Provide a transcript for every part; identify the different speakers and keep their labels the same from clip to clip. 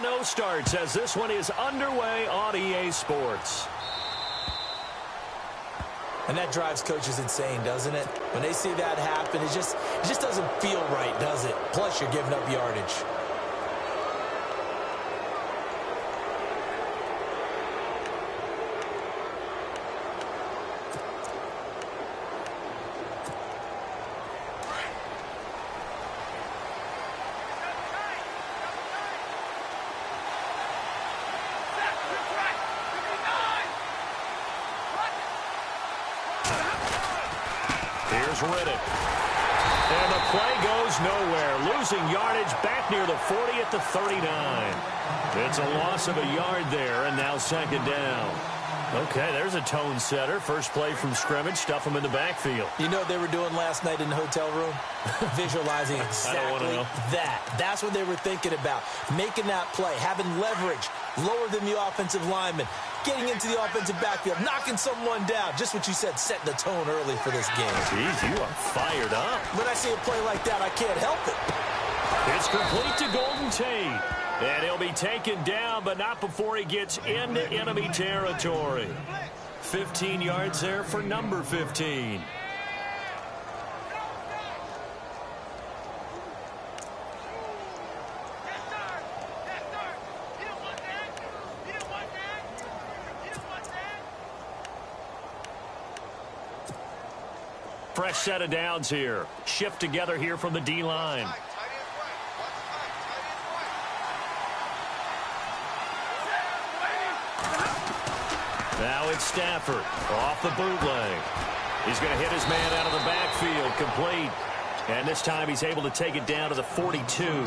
Speaker 1: 7-0 starts as this one is underway on EA Sports.
Speaker 2: And that drives coaches insane, doesn't it? When they see that happen, it just doesn't feel right, does it? Plus, you're giving up yardage.
Speaker 1: Here's Riddick. And the play goes nowhere. Losing yardage back near the 40 at the 39. It's a loss of a yard there, and now second down. Okay, there's a tone setter. First play from scrimmage. Stuff them in the backfield.
Speaker 2: You know what they were doing last night in the hotel room? Visualizing exactly that. That's what they were thinking about. Making that play, having leverage, lower than the offensive lineman, getting into the offensive backfield, knocking someone down. Just what you said, setting the tone early for this game.
Speaker 1: Jeez, you are fired up.
Speaker 2: When I see a play like that, I can't help it.
Speaker 1: It's complete to Golden Tate. And he'll be taken down, but not before he gets into enemy territory. 15 yards there for number 15. Fresh set of downs here. Shift together here from the D-line. Now it's Stafford off the bootleg. He's going to hit his man out of the backfield, complete. And this time he's able to take it down to the 42.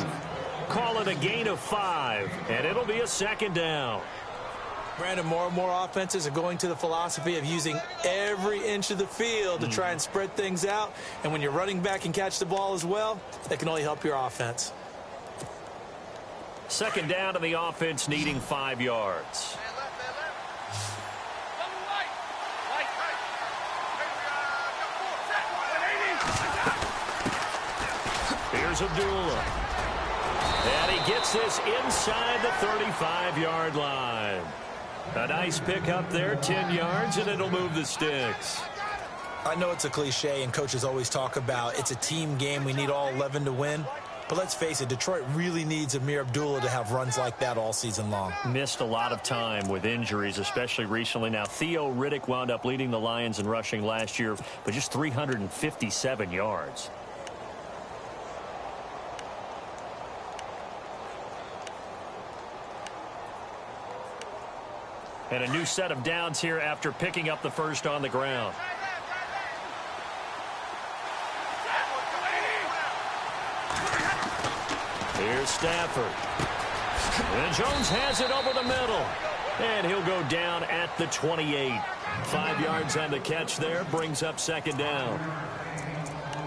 Speaker 1: Call it a gain of 5, and it'll be a second down.
Speaker 2: Brandon, more and more offenses are going to the philosophy of using every inch of the field to try and spread things out. And when you're running back and catch the ball as well, that can only help your offense.
Speaker 1: Second down to the offense needing 5 yards. Here's Abdullah. And he gets this inside the 35-yard line. A nice pick up there, 10 yards, and it'll move the sticks.
Speaker 2: I know it's a cliche, and coaches always talk about it's a team game. We need all 11 to win. But let's face it, Detroit really needs Amir Abdullah to have runs like that all season long.
Speaker 1: Missed a lot of time with injuries, especially recently. Now, Theo Riddick wound up leading the Lions in rushing last year, but just 357 yards. And a new set of downs here after picking up the first on the ground. Here's Stafford. And Jones has it over the middle. And he'll go down at the 28. 5 yards on the catch there, brings up second down.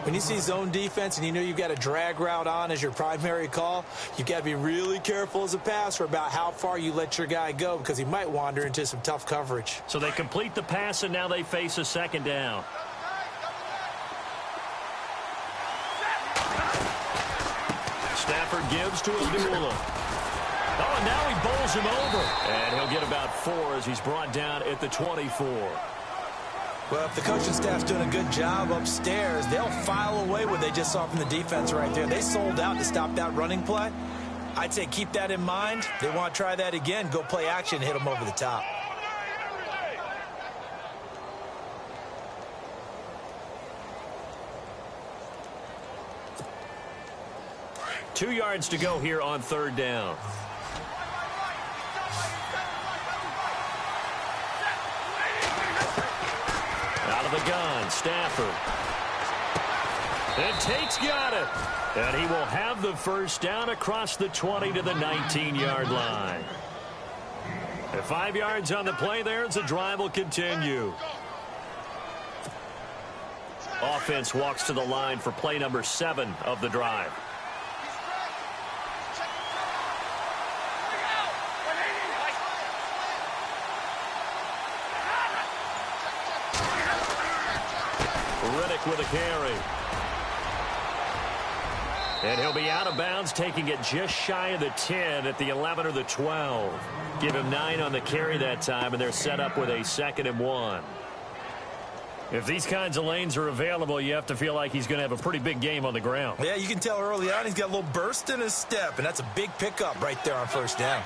Speaker 2: When you see zone defense and you know you've got a drag route on as your primary call, you've got to be really careful as a passer about how far you let your guy go because he might wander into some tough coverage.
Speaker 1: So they complete the pass, and now they face a second down. Stafford gives to Abdullah. Oh, and now he bowls him over. And he'll get about 4 as he's brought down at the 24.
Speaker 2: Well, if the coaching staff's doing a good job upstairs, they'll file away what they just saw from the defense right there. They sold out to stop that running play. I'd say keep that in mind. They want to try that again. Go play action, hit them over the top.
Speaker 1: Two yards to go here on third down. Out of the gun, Stafford. And Tate's got it. And he will have the first down across the 20 to the 19-yard line. And 5 yards on the play there as the drive will continue. Offense walks to the line for play number 7 of the drive. Riddick with a carry. And he'll be out of bounds, taking it just shy of the 10 at the 11 or the 12. Give him 9 on the carry that time, and they're set up with a 2nd and 1. If these kinds of lanes are available, you have to feel like he's going to have a pretty big game on the ground.
Speaker 2: Yeah, you can tell early on he's got a little burst in his step, and that's a big pickup right there on first down.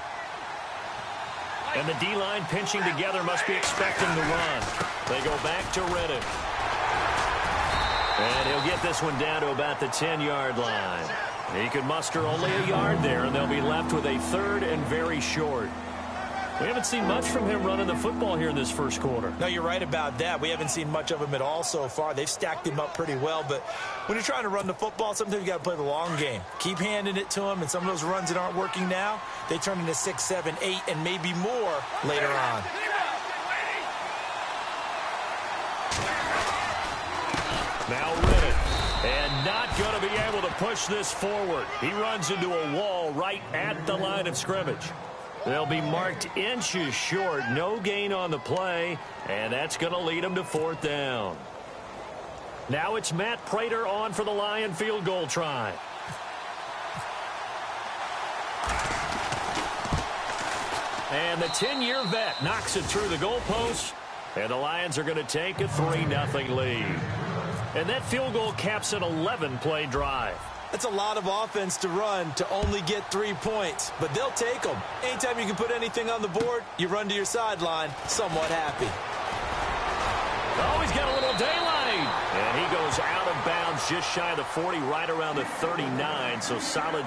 Speaker 1: And the D-line pinching together must be expecting the run. They go back to Riddick. And he'll get this one down to about the 10-yard line. He could muster only a yard there, and they'll be left with a 3rd and very short. We haven't seen much from him running the football here in this first quarter.
Speaker 2: No, you're right about that. We haven't seen much of him at all so far. They've stacked him up pretty well, but when you're trying to run the football, sometimes you got to play the long game. Keep handing it to him, and some of those runs that aren't working now, they turn into 6, 7, 8, and maybe more later on.
Speaker 1: Now Riddick, and not going to be able to push this forward. He runs into a wall right at the line of scrimmage. They'll be marked inches short, no gain on the play, and that's going to lead them to 4th down. Now it's Matt Prater on for the Lion field goal try. And the 10-year vet knocks it through the goalpost, and the Lions are going to take a 3-0 lead. And that field goal caps an 11-play drive.
Speaker 2: That's a lot of offense to run to only get 3 points, but they'll take them. Anytime you can put anything on the board, you run to your sideline somewhat happy.
Speaker 1: Oh, he's got a little daylight. And he goes out of bounds just shy of the 40, right around the 39, so solid.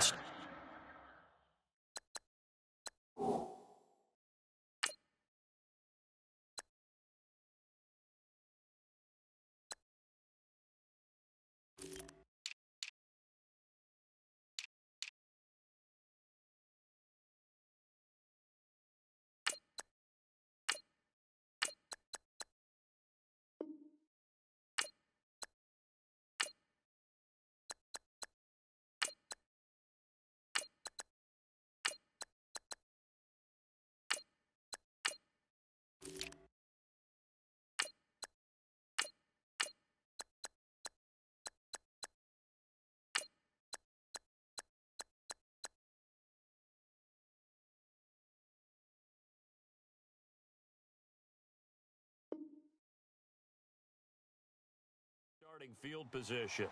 Speaker 1: Starting field position.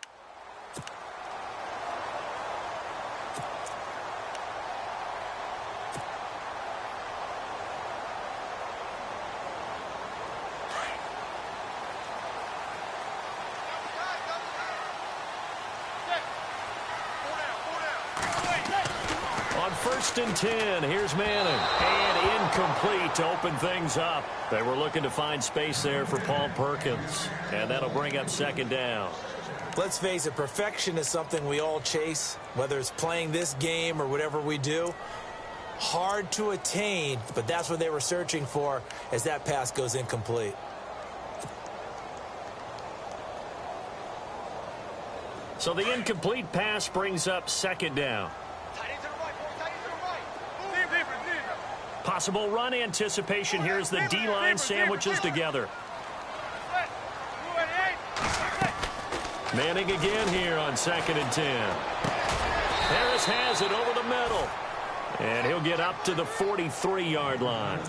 Speaker 1: On 1st and 10, here's Manning. And incomplete to open things up. They were looking to find space there for Paul Perkins. And that'll bring up 2nd down.
Speaker 2: Let's face it, perfection is something we all chase, whether it's playing this game or whatever we do. Hard to attain, but that's what they were searching for as that pass goes incomplete.
Speaker 1: So the incomplete pass brings up 2nd down. Possible run anticipation here as the D-line sandwiches together. Manning again here on 2nd and 10. Harris has it over the middle. And he'll get up to the 43-yard line.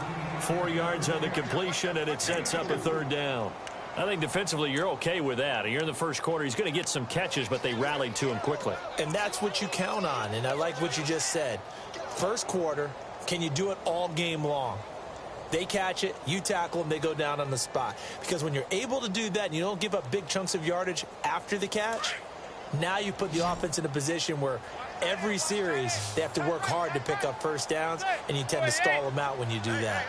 Speaker 1: 4 yards on the completion, and it sets up a 3rd down. I think defensively you're okay with that. You're in the first quarter. He's going to get some catches, but they rallied to him quickly.
Speaker 2: And that's what you count on, and I like what you just said. First quarter, can you do it all game long? They catch it, you tackle them, they go down on the spot. Because when you're able to do that and you don't give up big chunks of yardage after the catch, now you put the offense in a position where every series they have to work hard to pick up first downs, and you tend to stall them out when you do that.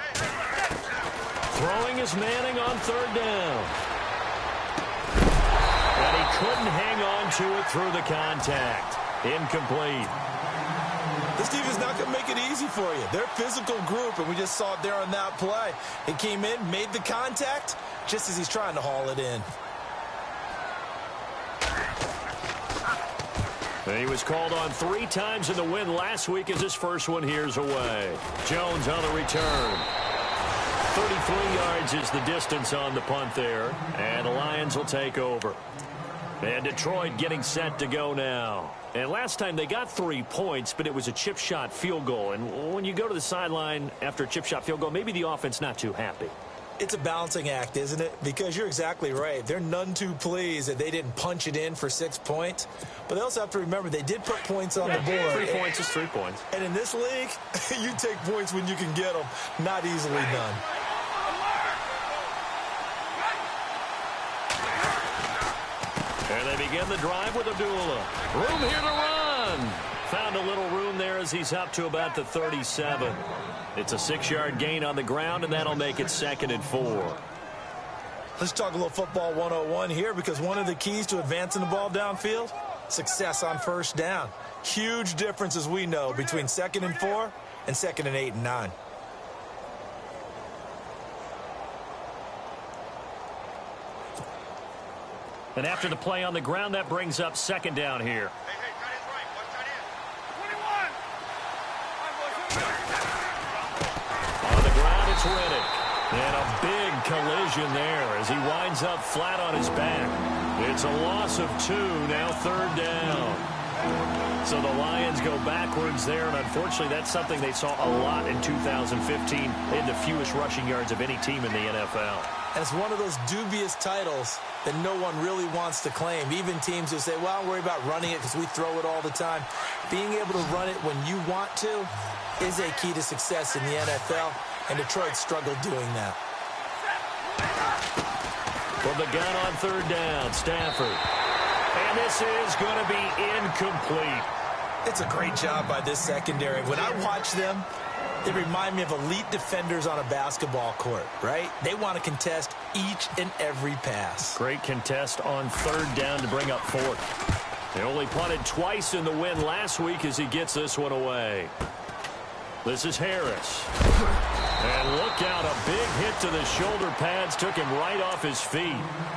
Speaker 1: Throwing is Manning on 3rd down. And he couldn't hang on to it through the contact. Incomplete.
Speaker 2: This team is not going to make it easy for you. They're a physical group, and we just saw it there on that play. He came in, made the contact, just as he's trying to haul it in.
Speaker 1: And he was called on 3 times in the win last week as his first one here's away. Jones on the return. 33 yards is the distance on the punt there, and the Lions will take over. And Detroit getting set to go now. And last time they got 3 points, but it was a chip shot field goal. And when you go to the sideline after a chip shot field goal, maybe the offense not too happy.
Speaker 2: It's a balancing act, isn't it? Because you're exactly right. They're none too pleased that they didn't punch it in for 6 points. But they also have to remember they did put points on the board.
Speaker 1: 3 points is 3 points.
Speaker 2: And in this league, you take points when you can get them. Not easily done.
Speaker 1: And they begin the drive with Abdullah. Room here to run. Found a little room there as he's up to about the 37. It's a 6-yard gain on the ground, and that'll make it 2nd and 4.
Speaker 2: Let's talk a little football 101 here, because one of the keys to advancing the ball downfield, success on first down. Huge difference, as we know, between 2nd and 4 and 2nd and 8 and 9.
Speaker 1: And after the play on the ground, that brings up 2nd down here. On the ground, it's Riddick. And a big collision there as he winds up flat on his back. It's a loss of 2, now 3rd down. So the Lions go backwards there, and unfortunately that's something they saw a lot in 2015. They had the fewest rushing yards of any team in the NFL.
Speaker 2: And it's one of those dubious titles that no one really wants to claim. Even teams who say, well, I'll worry about running it because we throw it all the time. Being able to run it when you want to is a key to success in the NFL, and Detroit struggled doing that.
Speaker 1: From the gun on 3rd down, Stafford. And this is going to be incomplete.
Speaker 2: It's a great job by this secondary. When I watch them, they remind me of elite defenders on a basketball court, right? They want to contest each and every pass.
Speaker 1: Great contest on 3rd down to bring up 4th. They only punted twice in the win last week as he gets this one away. This is Harris. And look out, a big hit to the shoulder pads took him right off his feet.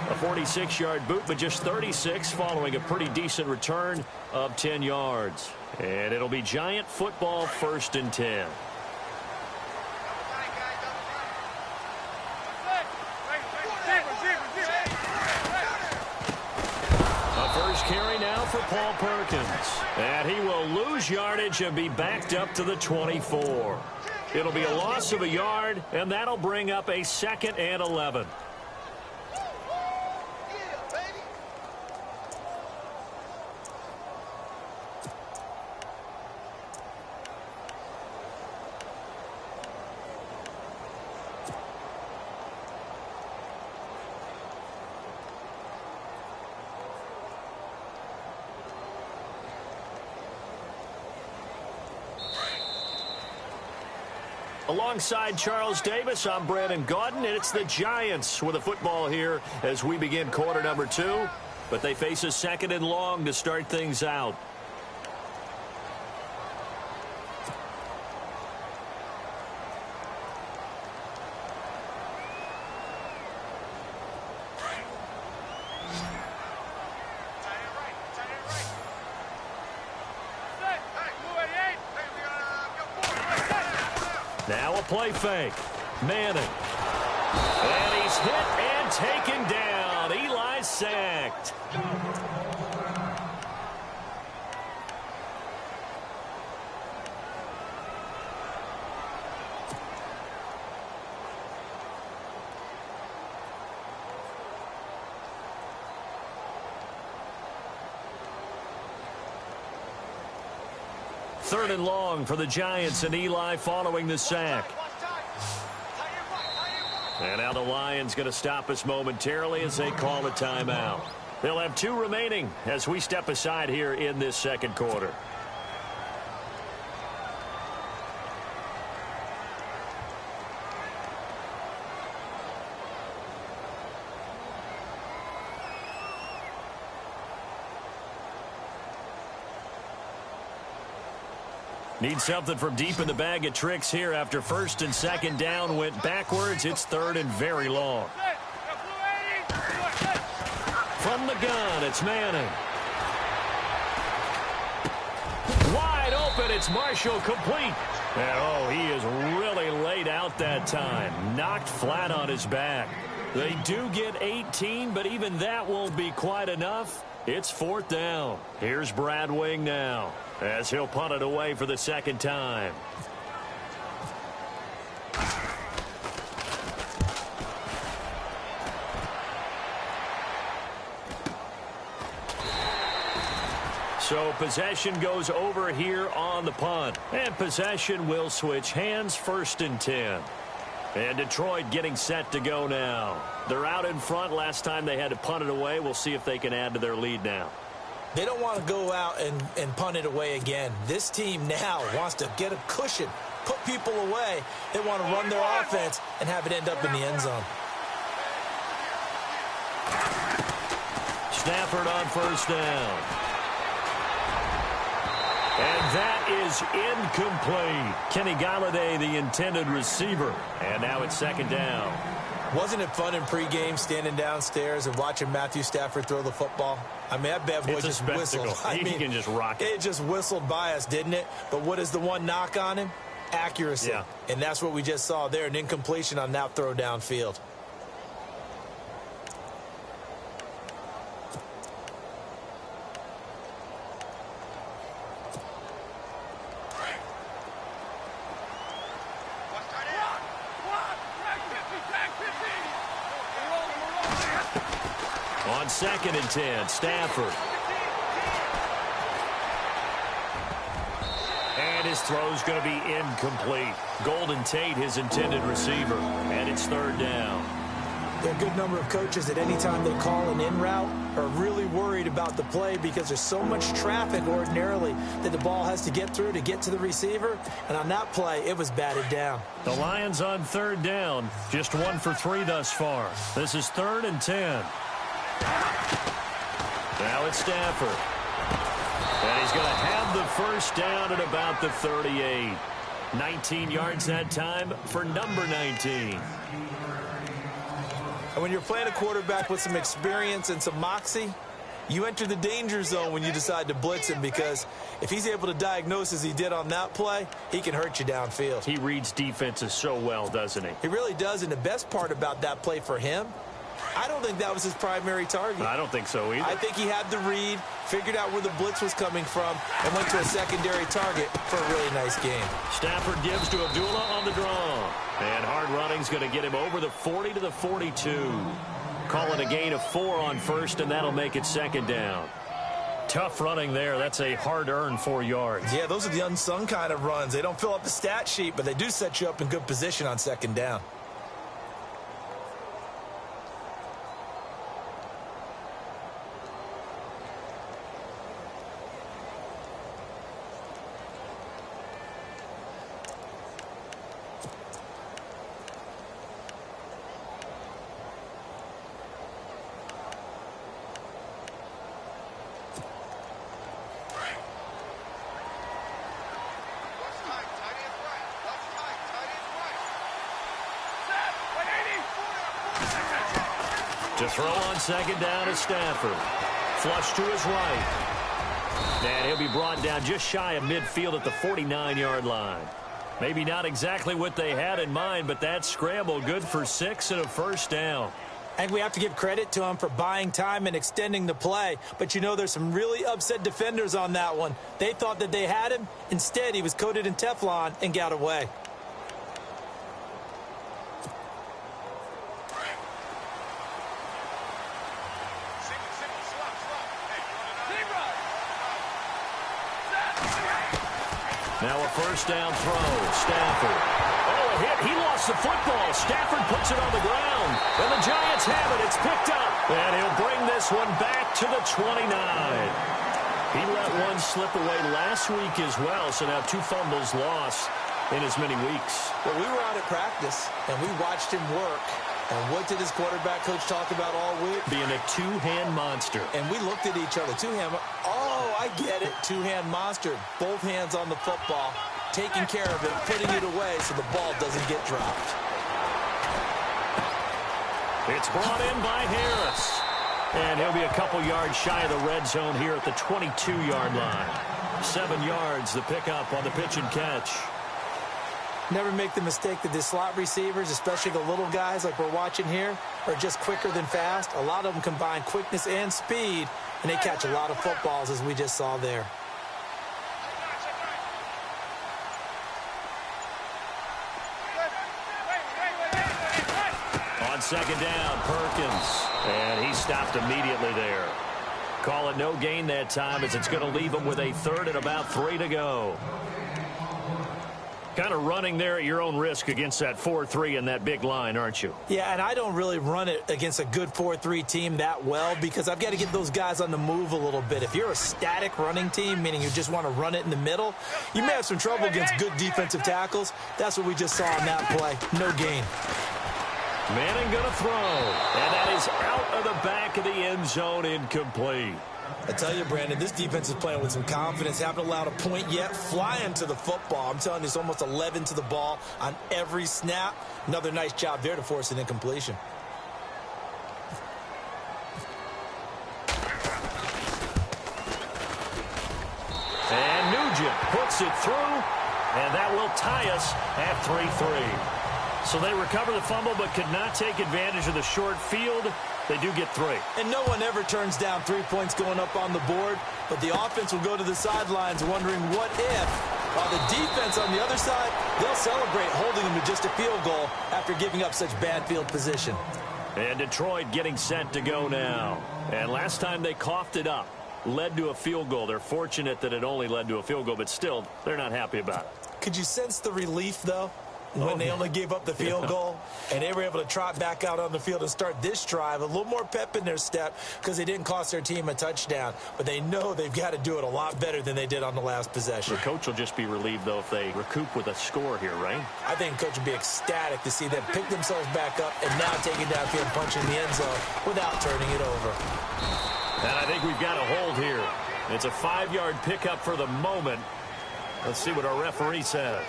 Speaker 1: A 46-yard boot, but just 36 following a pretty decent return of 10 yards. And it'll be Giant football, 1st and 10. Carry now for Paul Perkins. And he will lose yardage and be backed up to the 24. It'll be a loss of a yard, and that'll bring up a 2nd and 11. Alongside Charles Davis, I'm Brandon Gaudin, and it's the Giants with the football here as we begin quarter number 2. But they face a 2nd and long to start things out. Now a play fake. Manning. And he's hit and taken down. Eli sacked. Third and long for the Giants, and Eli following the sack. And now the Lions going to stop us momentarily as they call a timeout. They'll have 2 remaining as we step aside here in this second quarter. Need something from deep in the bag of tricks here after 1st and 2nd down went backwards. It's 3rd and very long. From the gun, it's Manning. Wide open, it's Marshall, complete. And oh, he is really laid out that time. Knocked flat on his back. They do get 18, but even that won't be quite enough. It's 4th down. Here's Brad Wing now as he'll punt it away for the second time. So possession goes over here on the punt. And possession will switch hands, 1st and 10. And Detroit getting set to go now. They're out in front. Last time they had to punt it away. We'll see if they can add to their lead now.
Speaker 2: They don't want to go out and punt it away again. This team now wants to get a cushion, put people away. They want to run their offense and have it end up in the end zone.
Speaker 1: Stafford on 1st down. And that is incomplete. Kenny Galladay, the intended receiver. And now it's 2nd down.
Speaker 2: Wasn't it fun in pregame standing downstairs and watching Matthew Stafford throw the football? I mean, that bad boy just whistled.
Speaker 1: He can just rock it.
Speaker 2: It just whistled by us, didn't it? But what is the one knock on him? Accuracy.
Speaker 1: Yeah.
Speaker 2: And that's what we just saw there, an incompletion on that throw downfield.
Speaker 1: On 2nd and 10, Stafford. And his throw's going to be incomplete. Golden Tate, his intended receiver. And it's 3rd down.
Speaker 2: There are a good number of coaches that any time they call an in route are really worried about the play because there's so much traffic ordinarily that the ball has to get through to get to the receiver. And on that play, it was batted down.
Speaker 1: The Lions on 3rd down. Just 1 for 3 thus far. This is 3rd and 10. Now it's Stafford. And he's going to have the 1st down at about the 38. 19 yards that time for number 19.
Speaker 2: And when you're playing a quarterback with some experience and some moxie, you enter the danger zone when you decide to blitz him, because if he's able to diagnose as he did on that play, he can hurt you downfield.
Speaker 1: He reads defenses so well, doesn't he?
Speaker 2: He really does, and the best part about that play for him, I don't think that was his primary target.
Speaker 1: I don't think so either.
Speaker 2: I think he had the read, figured out where the blitz was coming from, and went to a secondary target for a really nice game.
Speaker 1: Stafford gives to Abdullah on the draw. And hard running's going to get him over the 40 to the 42. Call it a gain of 4 on 1st, and that'll make it 2nd down. Tough running there. That's a hard-earned 4 yards.
Speaker 2: Yeah, those are the unsung kind of runs. They don't fill up the stat sheet, but they do set you up in good position on 2nd down.
Speaker 1: To throw on 2nd down is Stafford. Flush to his right. And he'll be brought down just shy of midfield at the 49-yard line. Maybe not exactly what they had in mind, but that scramble good for 6 and a 1st down.
Speaker 2: And we have to give credit to him for buying time and extending the play. But, you know, there's some really upset defenders on that one. They thought that they had him. Instead, he was coated in Teflon and got away.
Speaker 1: Now a 1st down throw. Stafford. Oh, a hit. He lost the football. Stafford puts it on the ground. And the Giants have it. It's picked up. And he'll bring this one back to the 29. He let one slip away last week as well. So now 2 fumbles lost in as many weeks.
Speaker 2: Well, we were out at practice, and we watched him work. And what did his quarterback coach talk about all week?
Speaker 1: Being a 2-hand monster.
Speaker 2: And we looked at each other. 2-hand. Oh, I get it. 2-hand monster. Both hands on the football, taking care of it, putting it away so the ball doesn't get dropped.
Speaker 1: It's brought in by Harris. And he'll be a couple yards shy of the red zone here at the 22-yard line. 7 yards, the pickup on the pitch and catch.
Speaker 2: Never make the mistake that the slot receivers, especially the little guys like we're watching here, are just quicker than fast. A lot of them combine quickness and speed and they catch a lot of footballs, as we just saw there.
Speaker 1: On second down, Perkins. And he stopped immediately there. Call it no gain that time, as it's going to leave him with a third and about 3 to go. Kind of running there at your own risk against that 4-3 and that big line, aren't you?
Speaker 2: Yeah, and I don't really run it against a good 4-3 team that well because I've got to get those guys on the move a little bit. If you're a static running team, meaning you just want to run it in the middle, you may have some trouble against good defensive tackles. That's what we just saw on that play. No gain.
Speaker 1: Manning going to throw, and that is out of the back of the end zone, incomplete.
Speaker 2: I tell you, Brandon, this defense is playing with some confidence. Haven't allowed a point yet. Flying to the football. I'm telling you, it's almost 11 to the ball on every snap. Another nice job there to force an incompletion.
Speaker 1: And Nugent puts it through, and that will tie us at 3-3. So they recover the fumble but could not take advantage of the short field. They do get 3.
Speaker 2: And no one ever turns down 3 points going up on the board, but the offense will go to the sidelines wondering what if. While the defense on the other side, they'll celebrate holding them to just a field goal after giving up such bad field position.
Speaker 1: And Detroit getting set to go now. And last time they coughed it up, led to a field goal. They're fortunate that it only led to a field goal, but still, they're not happy about it.
Speaker 2: Could you sense the relief, though? When they only gave up the field goal, and they were able to trot back out on the field and start this drive. A little more pep in their step because they didn't cost their team a touchdown. But they know they've got to do it a lot better than they did on the last possession.
Speaker 1: The coach will just be relieved, though, if they recoup with a score here, right?
Speaker 2: I think the coach will be ecstatic to see them pick themselves back up and now take it downfield, punching the end zone without turning it over.
Speaker 1: And I think we've got a hold here. It's a 5-yard pickup for the moment. Let's see what our referee says.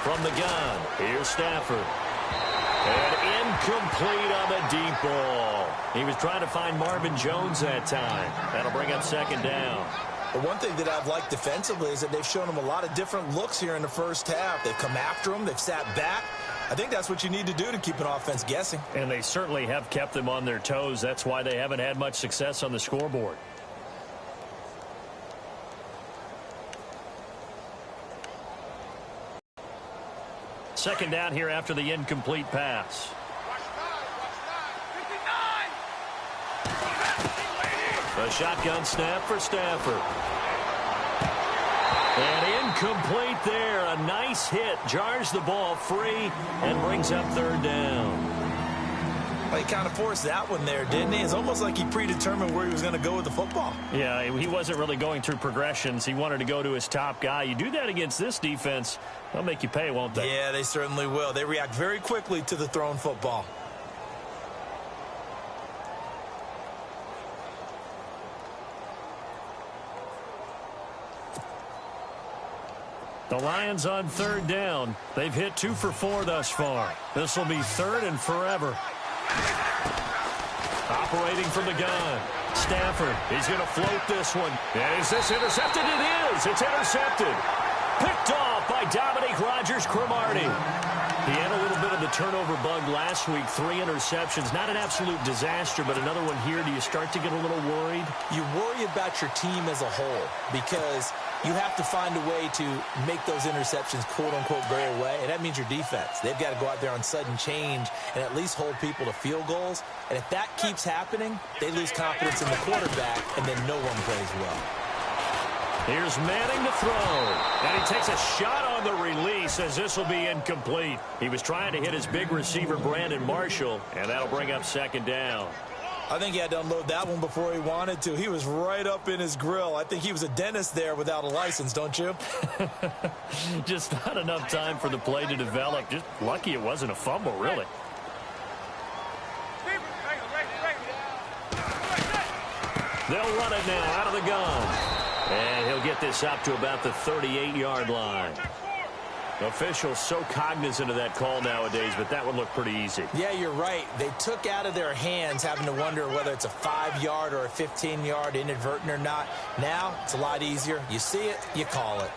Speaker 1: From the gun, here's Stafford. And incomplete on the deep ball. He was trying to find Marvin Jones that time. That'll bring up second down.
Speaker 2: But one thing that I've liked defensively is that they've shown him a lot of different looks here in the first half. They've come after him. They've sat back. I think that's what you need to do to keep an offense guessing.
Speaker 1: And they certainly have kept them on their toes. That's why they haven't had much success on the scoreboard. Second down here after the incomplete pass. A shotgun snap for Stafford. And incomplete there. A nice hit. Jars the ball free and brings up third down.
Speaker 2: Well, he kind of forced that one there, didn't he? It's almost like he predetermined where he was going to go with the football.
Speaker 1: Yeah, he wasn't really going through progressions. He wanted to go to his top guy. You do that against this defense, they'll make you pay, won't they?
Speaker 2: Yeah, they certainly will. They react very quickly to the thrown football.
Speaker 1: The Lions on third down. They've hit 2 for 4 thus far. This will be third and forever. Operating from the gun. Stafford, he's going to float this one. And is this intercepted? It is. It's intercepted. Picked off by Dominique Rodgers-Cromartie. He had a little bit of the turnover bug last week. 3 interceptions. Not an absolute disaster, but another one here. Do you start to get a little worried?
Speaker 2: You worry about your team as a whole because you have to find a way to make those interceptions, quote-unquote, go away, and that means your defense. They've got to go out there on sudden change and at least hold people to field goals. And if that keeps happening, they lose confidence in the quarterback, and then no one plays well.
Speaker 1: Here's Manning to throw. And he takes a shot on the release as this will be incomplete. He was trying to hit his big receiver, Brandon Marshall, and that'll bring up second down.
Speaker 2: I think he had to unload that one before he wanted to. He was right up in his grill. I think he was a dentist there without a license, don't you?
Speaker 1: Just not enough time for the play to develop. Just lucky it wasn't a fumble, really. They'll run it now out of the gun. And he'll get this up to about the 38-yard line. Officials so cognizant of that call nowadays, but that would look pretty easy.
Speaker 2: Yeah, you're right. They took out of their hands having to wonder whether it's a 5-yard or a 15-yard inadvertent or not. Now, it's a lot easier. You see it, you call it.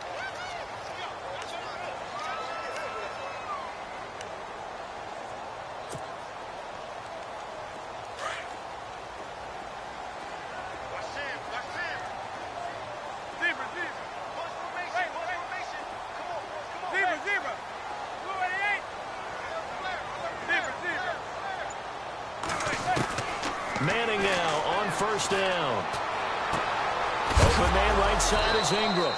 Speaker 1: Manning now on first down. Open man right side is Ingram.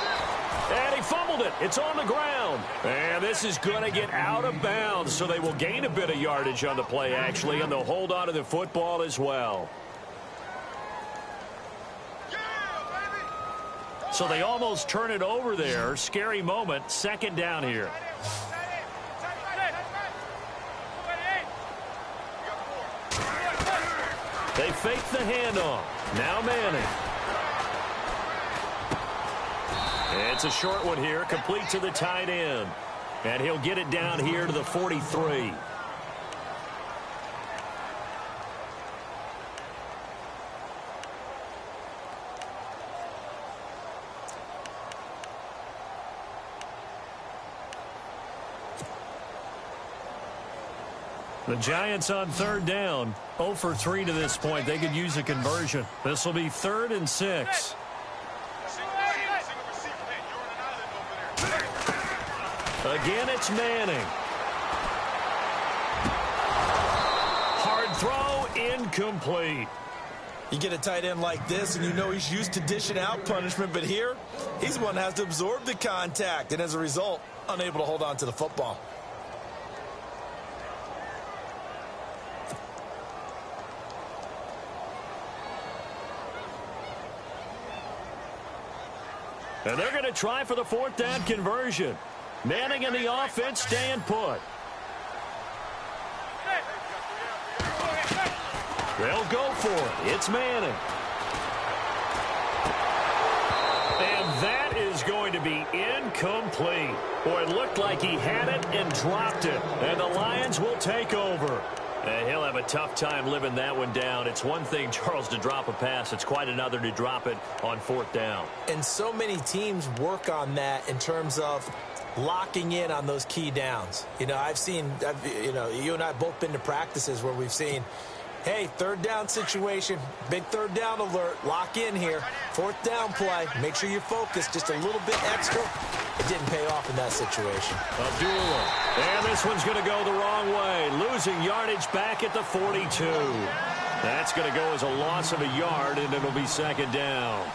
Speaker 1: And he fumbled it. It's on the ground. And this is going to get out of bounds, so they will gain a bit of yardage on the play, actually, and they'll hold on to the football as well. So they almost turn it over there. Scary moment. Second down here. They fake the handoff. Now Manning. It's a short one here, complete to the tight end. And he'll get it down here to the 43. The Giants on third down, 0 for 3 to this point. They could use a conversion. This will be 3rd and 6. Again, it's Manning. Hard throw, incomplete.
Speaker 2: You get a tight end like this, and you know he's used to dishing out punishment, but here, he's the one that has to absorb the contact, and as a result, unable to hold on to the football.
Speaker 1: And they're going to try for the 4th down conversion. Manning and the offense staying put. They'll go for it. It's Manning. And that is going to be incomplete. Boy, it looked like he had it and dropped it. And the Lions will take over. And he'll have a tough time living that one down. It's one thing, Charles, to drop a pass. It's quite another to drop it on 4th down.
Speaker 2: And so many teams work on that in terms of locking in on those key downs. You know, you and I have both been to practices where we've seen, hey, 3rd down situation, big 3rd down alert, lock in here, 4th down play, make sure you're focused just a little bit extra. It didn't pay off in that situation.
Speaker 1: Abdullah, and this one's going to go the wrong way, losing yardage back at the 42. That's going to go as a loss of a yard, and it'll be 2nd down.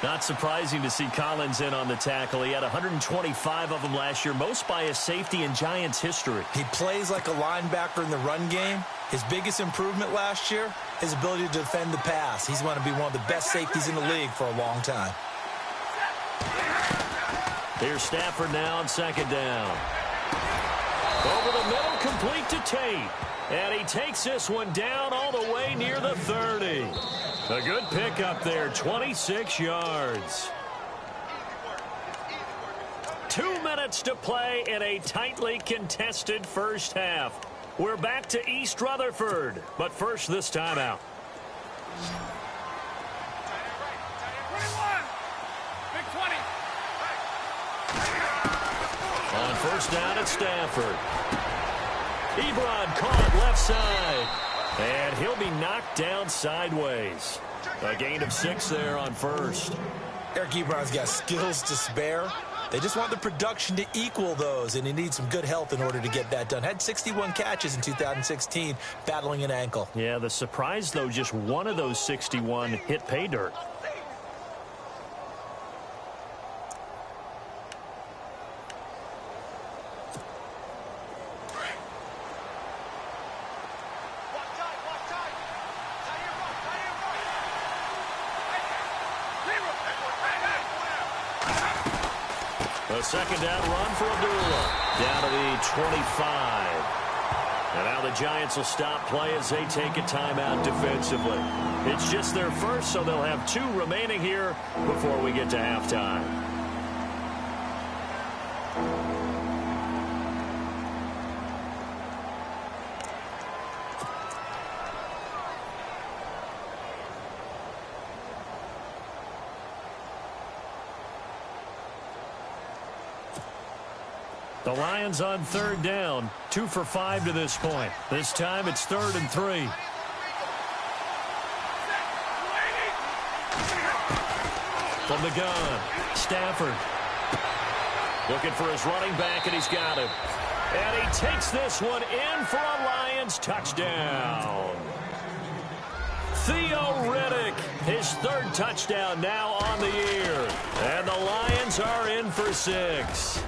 Speaker 1: Not surprising to see Collins in on the tackle. He had 125 of them last year, most by a safety in Giants history.
Speaker 2: He plays like a linebacker in the run game. His biggest improvement last year, his ability to defend the pass. He's going to be one of the best safeties in the league for a long time.
Speaker 1: Here's Stafford now on 2nd down. Over the middle, complete to Tate. And he takes this one down all the way near the 30. A good pickup there, 26 yards. 2 minutes to play in a tightly contested first half. We're back to East Rutherford, but first this timeout. On first down at Stafford. Ebron caught left side. And he'll be knocked down sideways. A gain of 6 there on first.
Speaker 2: Eric Ebron's got skills to spare. They just want the production to equal those, and he needs some good health in order to get that done. Had 61 catches in 2016, battling an ankle.
Speaker 1: Yeah, the surprise, though, just one of those 61 hit pay dirt. A 2nd down run for Abdullah. Down to the 25. And now the Giants will stop play as they take a timeout defensively. It's just their first, so they'll have 2 remaining here before we get to halftime. The Lions on 3rd down, 2 for 5 to this point. This time it's 3rd and 3. From the gun, Stafford. Looking for his running back, and he's got him. And he takes this one in for a Lions touchdown. Theo Riddick, his 3rd touchdown now on the year. And the Lions are in for 6.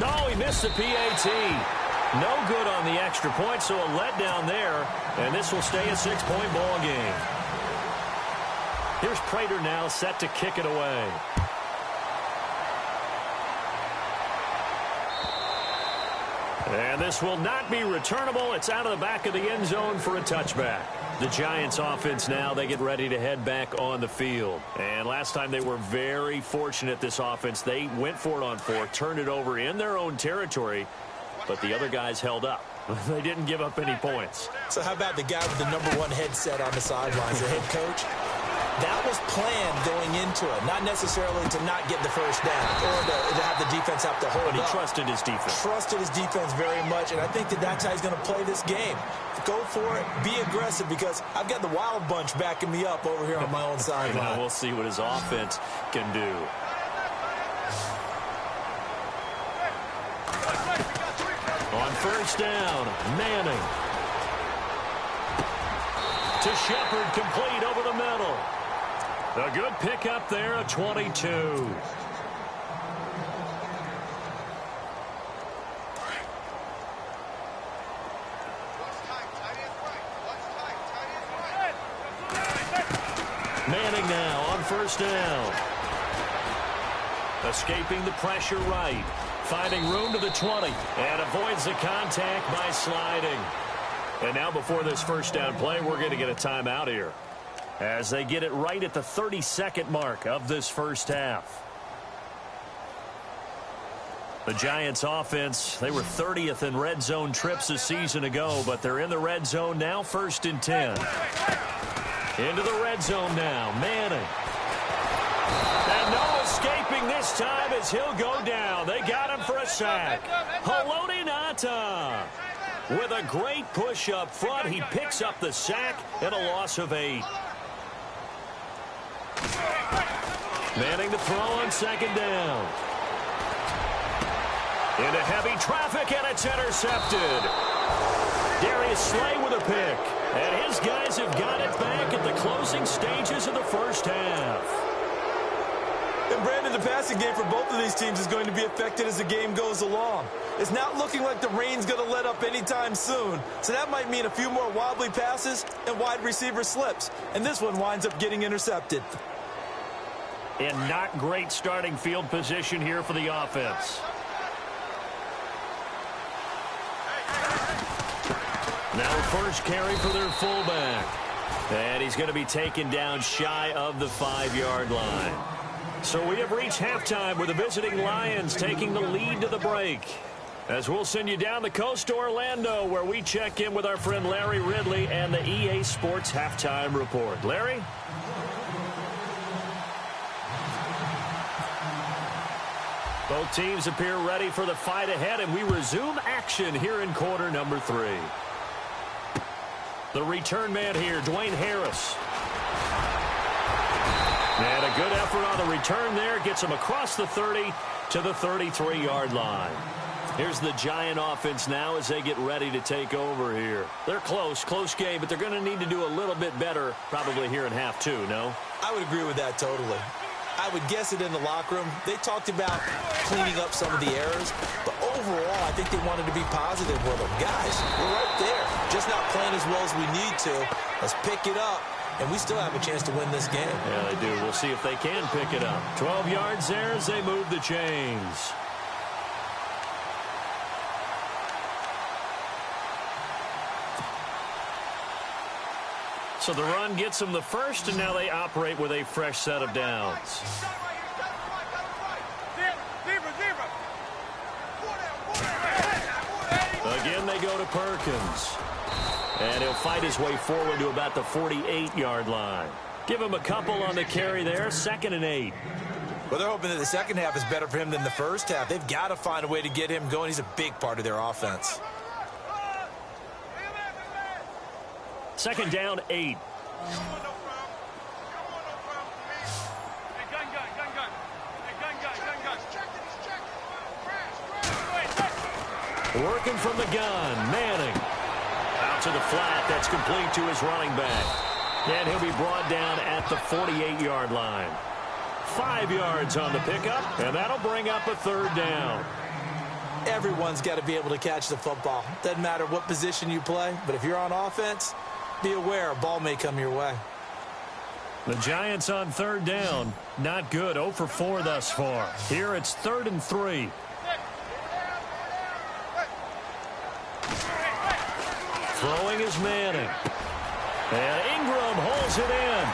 Speaker 1: No, he missed the PAT. No good on the extra point, so a letdown there. And this will stay a 6-point ball game. Here's Prater now set to kick it away. And this will not be returnable. It's out of the back of the end zone for a touchback. The Giants offense now, they get ready to head back on the field. And last time they were very fortunate, this offense. They went for it on 4, turned it over in their own territory, but the other guys held up. They didn't give up any points.
Speaker 2: So how about the guy with the #1 headset on the sidelines, the head coach? That was planned going into it, not necessarily to not get the first down or to have the defense have to hold
Speaker 1: up. But he
Speaker 2: up.
Speaker 1: trusted his defense.
Speaker 2: Trusted his defense very much, and I think that's how he's going to play this game. Go for it. Be aggressive, because I've got the wild bunch backing me up over here on my own sideline.
Speaker 1: We'll see what his offense can do. On 1st down, Manning. To Shepard, complete over the middle. A good pickup there, a 22. Manning now on 1st down. Escaping the pressure right. Finding room to the 20. And avoids the contact by sliding. And now before this 1st down play, we're going to get a timeout here, as they get it right at the 32nd mark of this first half. The Giants offense, they were 30th in red zone trips a season ago, but they're in the red zone now, 1st and 10. Into the red zone now, Manning. And no escaping this time as he'll go down. They got him for a sack. Haloti Ngata. With a great push up front, he picks up the sack and a loss of 8. Manning to throw on 2nd down. Into heavy traffic, and it's intercepted. Darius Slay with a pick. And his guys have got it back at the closing stages of the first half.
Speaker 2: And Brandon, the passing game for both of these teams is going to be affected as the game goes along. It's not looking like the rain's going to let up anytime soon. So that might mean a few more wobbly passes and wide receiver slips. And this one winds up getting intercepted.
Speaker 1: And not great starting field position here for the offense. Now first carry for their fullback. And he's going to be taken down shy of the 5-yard line. So we have reached halftime with the visiting Lions taking the lead to the break. As we'll send you down the coast to Orlando, where we check in with our friend Larry Ridley and the EA Sports Halftime Report. Larry? Both teams appear ready for the fight ahead, and we resume action here in quarter number 3. The return man here, Dwayne Harris. And a good effort on the return there. Gets him across the 30 to the 33-yard line. Here's the Giant offense now as they get ready to take over here. They're close game, but they're going to need to do a little bit better probably here in half 2, no?
Speaker 2: I would agree with that totally. I would guess it in the locker room. They talked about cleaning up some of the errors, but overall, I think they wanted to be positive with them. Guys, we're right there. Just not playing as well as we need to. Let's pick it up, and we still have a chance to win this game.
Speaker 1: Yeah, they do. We'll see if they can pick it up. 12 yards there as they move the chains. So the run gets them the first, and now they operate with a fresh set of downs. Again, they go to Perkins. And he'll fight his way forward to about the 48-yard line. Give him a couple on the carry there, 2nd and 8.
Speaker 2: Well, they're hoping that the second half is better for him than the first half. They've got to find a way to get him going. He's a big part of their offense.
Speaker 1: 2nd down, 8. Working from the gun, Manning. Out to the flat, that's complete to his running back. And he'll be brought down at the 48-yard line. 5 yards on the pickup, and that'll bring up a 3rd down.
Speaker 2: Everyone's got to be able to catch the football. Doesn't matter what position you play, but if you're on offense, be aware a ball may come your way.
Speaker 1: The Giants on 3rd down. Not good, 0 for 4 thus far. Here it's 3rd and 3. Throwing is Manning. And Ingram holds it in.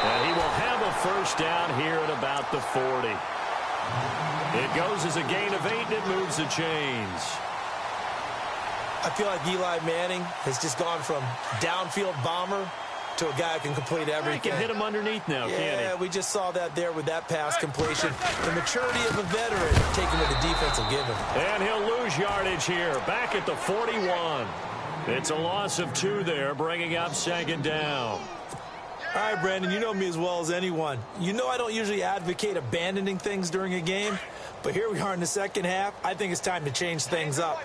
Speaker 1: And he will have a 1st down here at about the 40. It goes as a gain of 8, and it moves the chains.
Speaker 2: I feel like Eli Manning has just gone from downfield bomber to a guy who can complete everything.
Speaker 1: He can hit him underneath now, can't he?
Speaker 2: Yeah, we just saw that there with that pass completion. The maturity of a veteran taking what the defense will give him.
Speaker 1: And he'll lose yardage here, back at the 41. It's a loss of 2 there, bringing up 2nd down.
Speaker 2: All right, Brandon, you know me as well as anyone. You know I don't usually advocate abandoning things during a game, but here we are in the second half. I think it's time to change things up.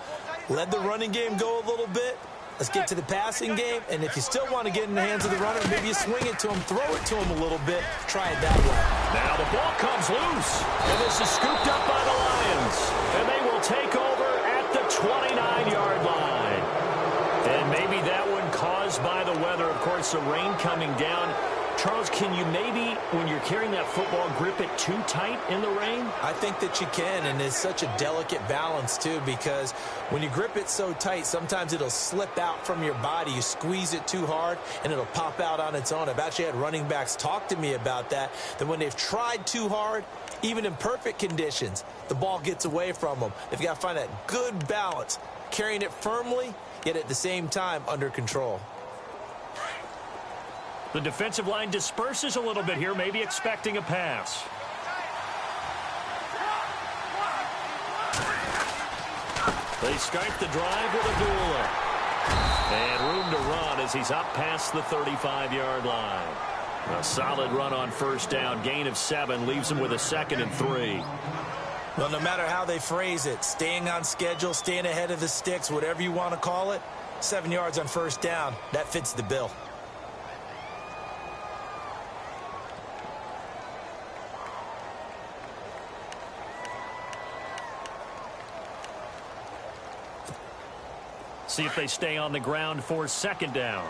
Speaker 2: Let the running game go a little bit. Let's get to the passing game, and if you still want to get in the hands of the runner, maybe you swing it to him, throw it to him a little bit, try it that way.
Speaker 1: Now the ball comes loose, and this is scooped up by the Lions, and they will take over at the 29-yard line. And maybe that one caused by the weather. Of course, the rain coming down. Charles, can you maybe, when you're carrying that football, grip it too tight in the rain?
Speaker 2: I think that you can, and it's such a delicate balance, too, because when you grip it so tight, sometimes it'll slip out from your body. You squeeze it too hard, and it'll pop out on its own. I've actually had running backs talk to me about that when they've tried too hard, even in perfect conditions, the ball gets away from them. They've got to find that good balance, carrying it firmly, yet at the same time under control.
Speaker 1: The defensive line disperses a little bit here, maybe expecting a pass. They start the drive with Abdullah. And room to run as he's up past the 35-yard line. A solid run on 1st down. Gain of 7 leaves him with a 2nd and 3.
Speaker 2: Well, no matter how they phrase it, staying on schedule, staying ahead of the sticks, whatever you want to call it, 7 yards on 1st down, that fits the bill.
Speaker 1: See if they stay on the ground for 2nd down.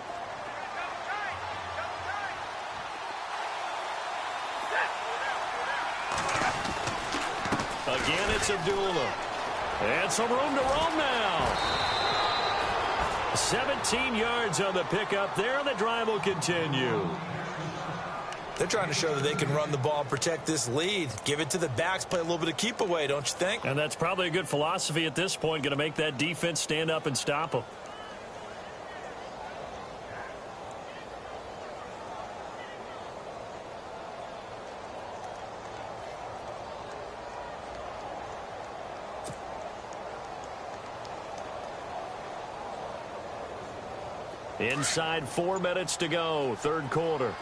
Speaker 1: Again, it's Abdullah. And some room to roam now. 17 yards on the pickup there. The drive will continue.
Speaker 2: They're trying to show that they can run the ball and protect this lead. Give it to the backs, play a little bit of keep away, don't you think?
Speaker 1: And that's probably a good philosophy at this point, going to make that defense stand up and stop them. Inside 4 minutes to go, 3rd quarter.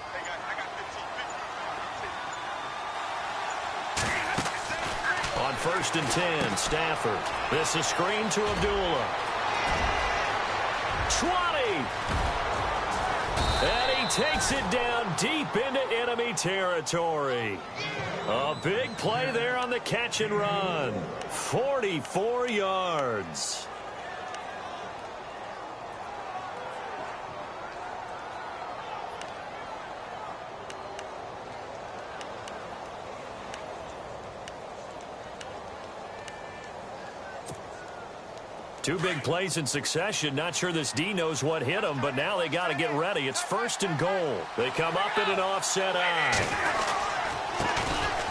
Speaker 1: On 1st and 10, Stafford. This is screen to Abdullah. 20. And he takes it down deep into enemy territory. A big play there on the catch and run. 44 yards. Two big plays in succession. Not sure this D knows what hit him, but now they got to get ready. It's 1st and goal. They come up in an offset eye.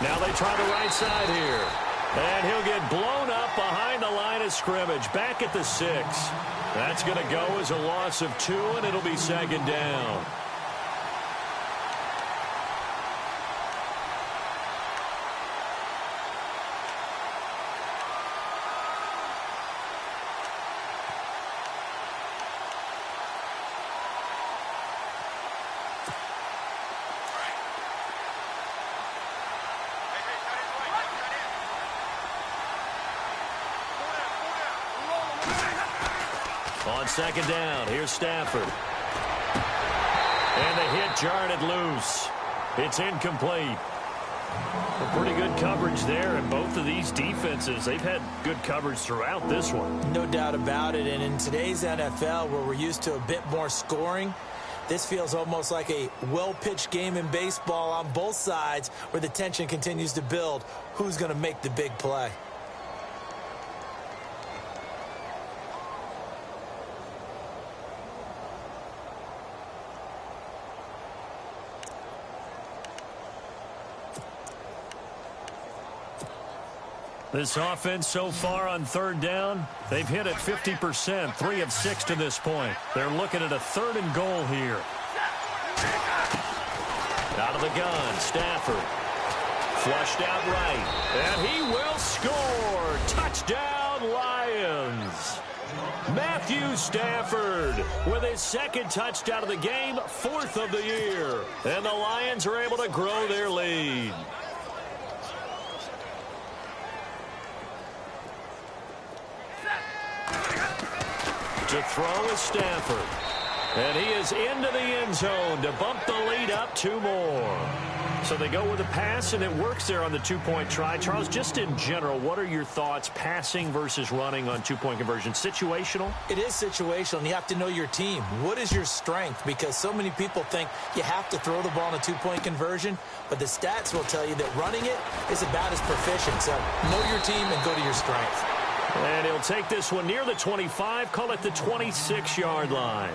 Speaker 1: Now they try the right side here. And he'll get blown up behind the line of scrimmage. Back at the 6. That's going to go as a loss of 2, and it'll be 2nd down. On 2nd down, here's Stafford. And the hit jarred it loose. It's incomplete. Well, pretty good coverage there, and both of these defenses, they've had good coverage throughout this one.
Speaker 2: No doubt about it, and in today's NFL, where we're used to a bit more scoring, this feels almost like a well-pitched game in baseball on both sides where the tension continues to build. Who's going to make the big play?
Speaker 1: This offense so far on 3rd down, they've hit it 50%, 3 of 6 to this point. They're looking at a 3rd and goal here. Out of the gun, Stafford. Flushed out right, and he will score. Touchdown, Lions. Matthew Stafford with his 2nd touchdown of the game, 4th of the year. And the Lions are able to grow their lead. To throw is Stafford. And he is into the end zone to bump the lead up 2 more. So they go with a pass, and it works there on the 2-point try. Charles, just in general, what are your thoughts passing versus running on 2-point conversion? Situational?
Speaker 2: It is situational, and you have to know your team. What is your strength? Because so many people think you have to throw the ball in a 2-point conversion, but the stats will tell you that running it is about as proficient. So know your team and go to your strength.
Speaker 1: And he'll take this one near the 25, call it the 26-yard line.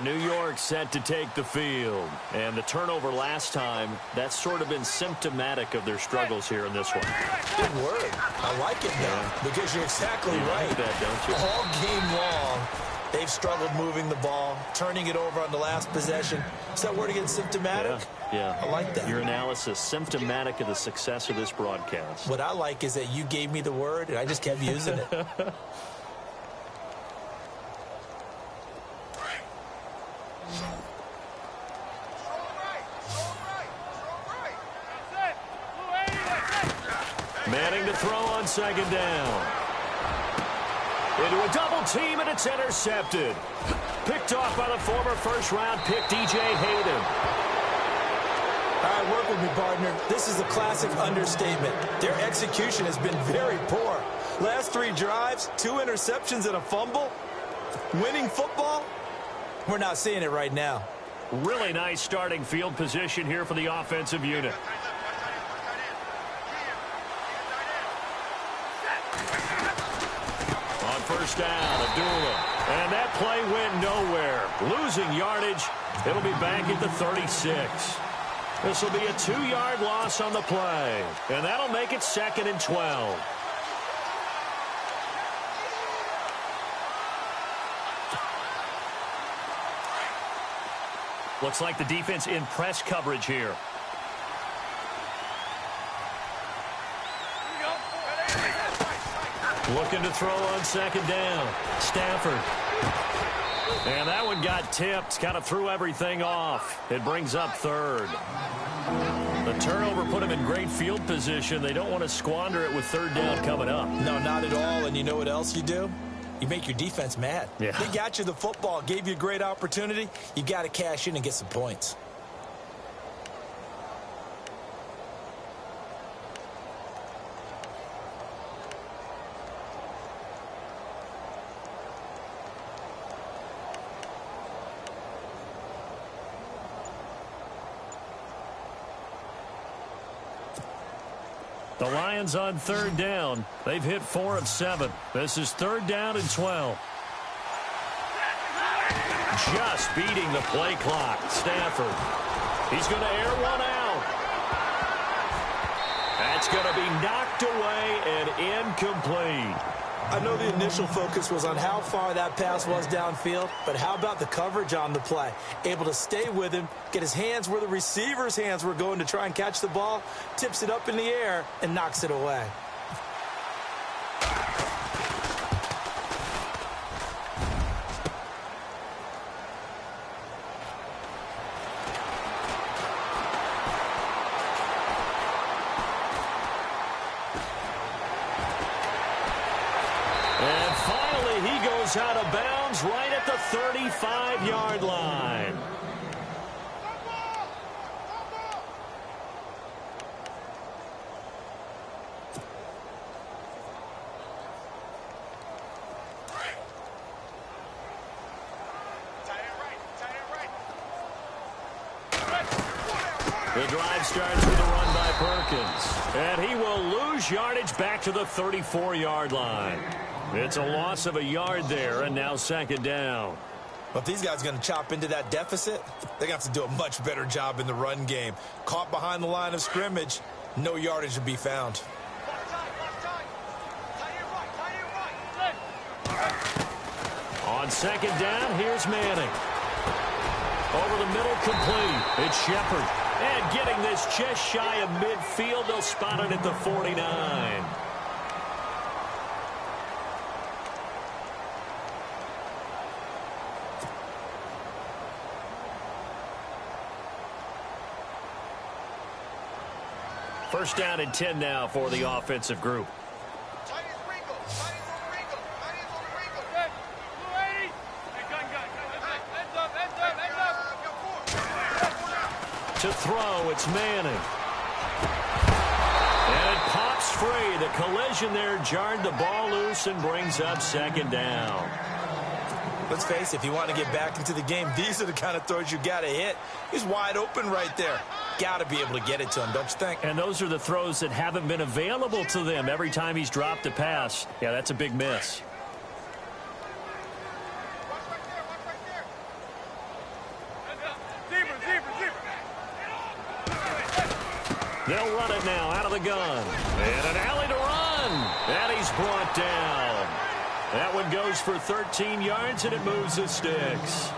Speaker 1: New York set to take the field. And the turnover last time, that's sort of been symptomatic of their struggles here in this one.
Speaker 2: Good word. I like it now because you're exactly right.
Speaker 1: Like that, don't you?
Speaker 2: All game long, they've struggled moving the ball, turning it over on the last possession. Is that word again, symptomatic?
Speaker 1: Yeah.
Speaker 2: I like that.
Speaker 1: Your analysis, symptomatic of the success of this broadcast.
Speaker 2: What I like is that you gave me the word, and I just kept using it.
Speaker 1: Manning to throw on 2nd down. Into a double team, and it's intercepted. Picked off by the former first-round pick, DJ Hayden.
Speaker 2: All right, work with me, partner. This is a classic understatement. Their execution has been very poor. Last 3 drives, 2 interceptions and a fumble. Winning football? We're not seeing it right now.
Speaker 1: Really nice starting field position here for the offensive unit. On 1st down, Abdullah. And that play went nowhere. Losing yardage. It'll be back at the 36. This will be a 2-yard loss on the play. And that'll make it 2nd and 12. Looks like the defense in press coverage here. Looking to throw on 2nd down. Stafford. And that one got tipped. Kind of threw everything off. It brings up 3rd. The turnover put him in great field position. They don't want to squander it with 3rd down coming up.
Speaker 2: No, not at all. And you know what else you do? You make your defense mad.
Speaker 1: Yeah.
Speaker 2: They got you the football, gave you a great opportunity. You got to cash in and get some points.
Speaker 1: The Lions on third down. They've hit 4 of 7. This is third down and 12. Just beating the play clock. Stafford. He's going to air one out. That's going to be knocked away and incomplete.
Speaker 2: I know the initial focus was on how far that pass was downfield, but how about the coverage on the play? Able to stay with him, get his hands where the receiver's hands were going to try and catch the ball, tips it up in the air, and knocks it away.
Speaker 1: And finally, he goes out of bounds right at the 35-yard line. The drive starts with a run by Perkins. And he will lose yardage back to the 34-yard line. It's a loss of a yard there, and now second down.
Speaker 2: But if these guys are going to chop into that deficit, they're going to have to do a much better job in the run game. Caught behind the line of scrimmage, no yardage to be found.
Speaker 1: On second down, here's Manning. Over the middle, complete. It's Shepard. And getting this just shy of midfield, they'll spot it at the 49. First down and 10 now for the offensive group. To throw, it's Manning. And it pops free. The collision there jarred the ball loose and brings up second down.
Speaker 2: Let's face it, if you want to get back into the game, these are the kind of throws you got to hit. He's wide open right there. Got to be able to get it to him, don't you think?
Speaker 1: And those are the throws that haven't been available to them every time he's dropped a pass. Yeah, that's a big miss. They'll run it now out of the gun. And an alley to run. And he's brought down. That one goes for 13 yards, and it moves the sticks.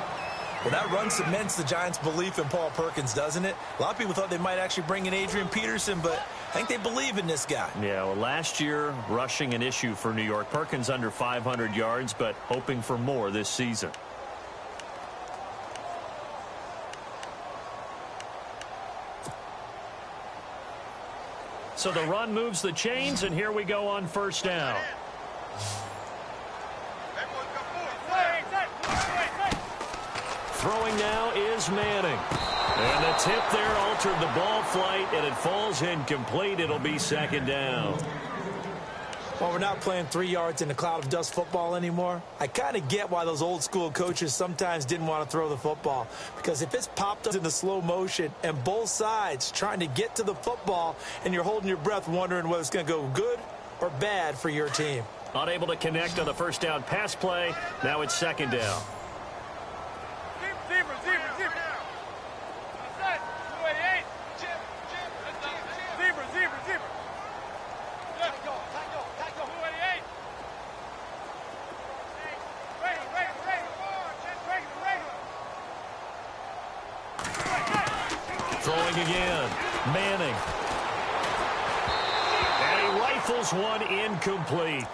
Speaker 2: Well, that run cements the Giants' belief in Paul Perkins, doesn't it? A lot of people thought they might actually bring in Adrian Peterson, but I think they believe in this guy.
Speaker 1: Yeah, well, last year, rushing an issue for New York. Perkins under 500 yards, but hoping for more this season. So the run moves the chains, and here we go on first down. Throwing now is Manning. And the tip there altered the ball flight, and it falls incomplete. It'll be second down.
Speaker 2: Well, we're not playing 3 yards in a cloud of dust football anymore. I kind of get why those old school coaches sometimes didn't want to throw the football. Because if it's popped up in the slow motion and both sides trying to get to the football and you're holding your breath wondering whether it's going to go good or bad for your team.
Speaker 1: Unable to connect on the first down pass play. Now it's second down. Throwing again. Manning. And he rifles one incomplete.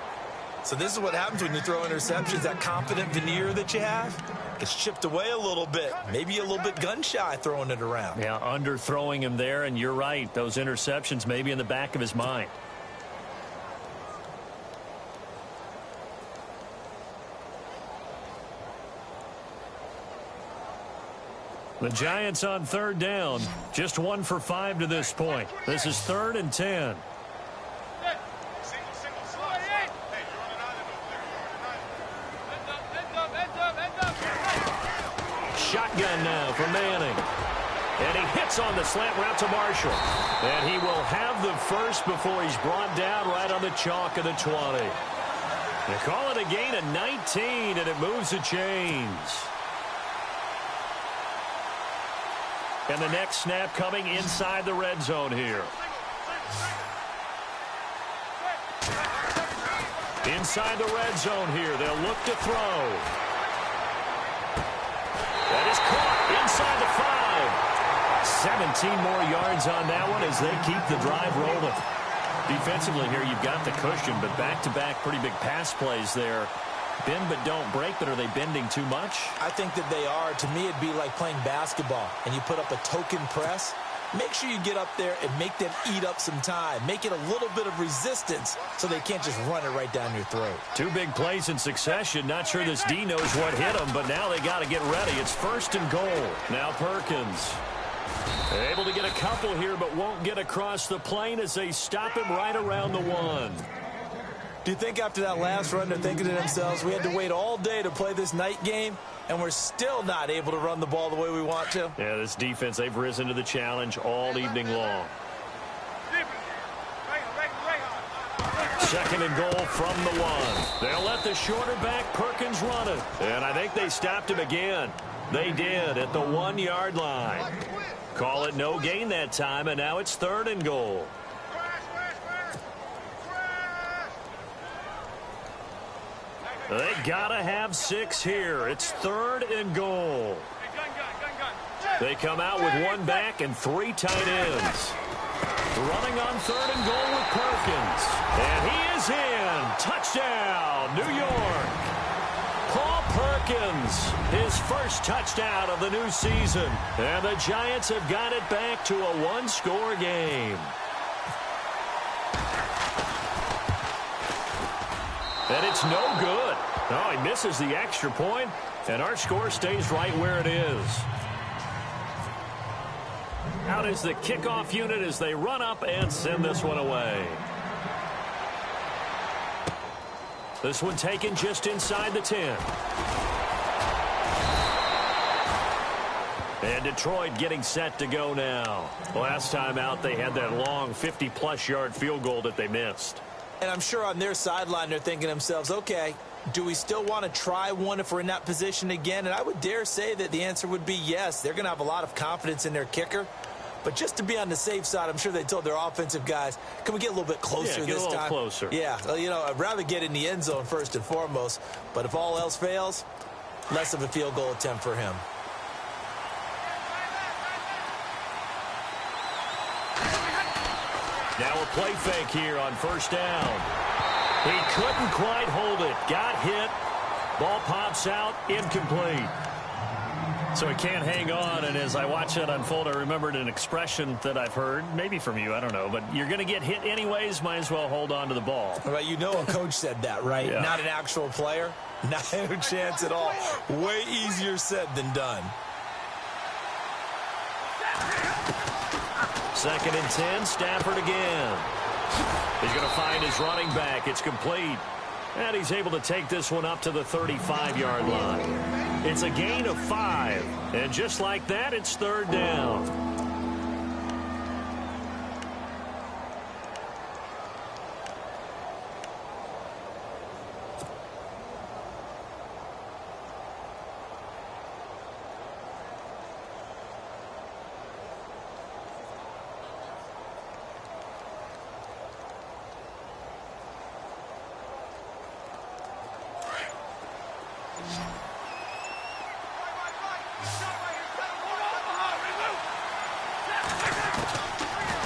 Speaker 2: So this is what happens when you throw interceptions. That confident veneer that you have gets chipped away a little bit. Maybe a little bit gun-shy throwing it around.
Speaker 1: Yeah, underthrowing him there, and you're right. Those interceptions may be in the back of his mind. The Giants on third down. Just 1 for 5 to this point. This is 3rd and 10. Shotgun now for Manning. And he hits on the slant route to Marshall. And he will have the first before he's brought down right on the chalk of the 20. They call it a gain of 19, and it moves the chains. And the next snap coming inside the red zone here. Inside the red zone here, they'll look to throw. That is caught inside the 5. 17 more yards on that one as they keep the drive rolling. Defensively here, you've got the cushion, but back-to-back pretty big pass plays there. Bend but don't break, but are they bending too much?
Speaker 2: I think that they are. To me, it'd be like playing basketball, and you put up a token press. Make sure you get up there and make them eat up some time. Make it a little bit of resistance so they can't just run it right down your throat. 2 big plays in succession. Not sure this D knows what hit them, but now they got to get ready. It's 1st and goal. Now Perkins. Able to get a couple here, but won't get across the plane as they stop him right around the 1. Do you think after that last run they're thinking to themselves, we had to wait all day to play this night game, and we're still not able to run the ball the way we want to?
Speaker 1: Yeah, this defense, they've risen to the challenge all evening long. 2nd and goal from the 1. They'll let the shorter back Perkins run it. And I think they stopped him again. They did at the 1-yard line. Call it no gain that time, and now it's 3rd and goal. They gotta have 6 here. It's 3rd and goal. They come out with 1 back and 3 tight ends. Running on 3rd and goal with Perkins. And he is in. Touchdown, New York. Paul Perkins, his first touchdown of the new season. And the Giants have got it back to a 1-score game. And it's no good. Oh, he misses the extra point, and our score stays right where it is. Out is the kickoff unit as they run up and send this one away. This one taken just inside the 10. And Detroit getting set to go now. Last time out, they had that long 50-plus yard field goal that they missed.
Speaker 2: And I'm sure on their sideline they're thinking to themselves, okay, do we still want to try one if we're in that position again? And I would dare say that the answer would be yes. They're going to have a lot of confidence in their kicker. But just to be on the safe side, I'm sure they told their offensive guys, can we get a little bit closer this time?
Speaker 1: Yeah, get a little closer.
Speaker 2: Yeah, well, you know, I'd rather get in the end zone first and foremost. But if all else fails, less of a field goal attempt for him.
Speaker 1: Now a play fake here on 1st down. He couldn't quite hold it. Got hit. Ball pops out. Incomplete. So he can't hang on, and as I watch that unfold, I remembered an expression that I've heard, maybe from you, I don't know, but you're going to get hit anyways, might as well hold on to the ball.
Speaker 2: Well, you know a coach said that, right?
Speaker 1: Yeah.
Speaker 2: Not an actual player. Not a chance at all. Way easier said than done.
Speaker 1: 2nd and 10, Stafford again. He's going to find his running back. It's complete. And he's able to take this one up to the 35-yard line. It's a gain of 5. And just like that, it's 3rd down.